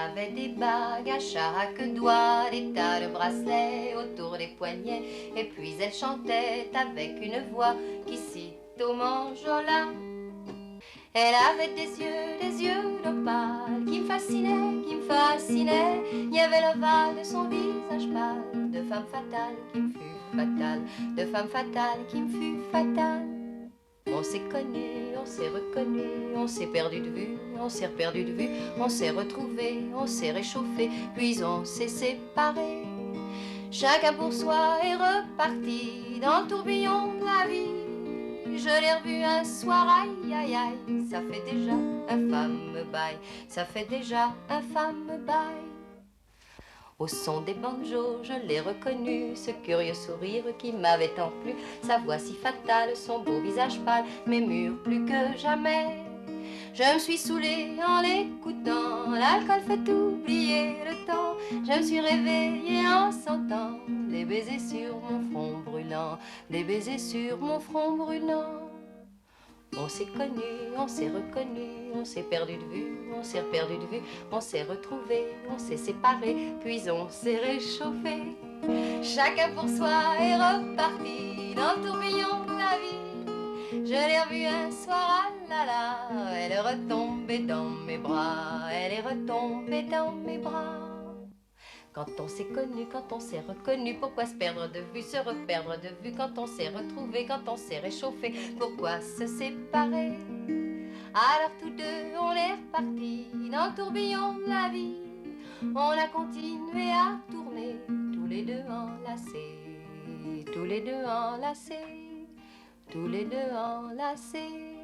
avait des bagues à chaque doigt, des tas de bracelets autour des poignets. Et puis elle chantait avec une voix qui sitôt m'enjola. Elle avait des yeux d'opale qui me fascinaient, qui me fascinaient. Il y avait l'ovale de son visage pâle, de femme fatale qui me fut fatale, de femme fatale qui me fut fatale. On s'est connus, on s'est reconnus, on s'est perdu de vue, on s'est perdu de vue, on s'est retrouvés, on s'est réchauffé, puis on s'est séparés. Chacun pour soi est reparti dans le tourbillon de la vie. Je l'ai revu un soir, aïe aïe aïe, ça fait déjà un fameux bail, ça fait déjà un fameux bail. Au son des banjos, je l'ai reconnu, ce curieux sourire qui m'avait tant plu, sa voix si fatale, son beau visage pâle, mes murs plus que jamais. Je me suis saoulée en l'écoutant, l'alcool fait oublier le temps. Je me suis réveillée en sentant des baisers sur mon front brûlant, des baisers sur mon front brûlant. On s'est connus, on s'est reconnus, on s'est perdu de vue, on s'est perdu de vue, on s'est retrouvés, on s'est séparés, puis on s'est réchauffé. Chacun pour soi est reparti dans le tourbillon de la vie. Je l'ai revue un soir, ah là là, elle est retombée dans mes bras, elle est retombée dans mes bras. Quand on s'est connu, quand on s'est reconnu, pourquoi se perdre de vue, se reperdre de vue? Quand on s'est retrouvé, quand on s'est réchauffé, pourquoi se séparer? Alors tous deux, on est repartis dans le tourbillon de la vie. On a continué à tourner, tous les deux enlacés, tous les deux enlacés, tous les deux enlacés.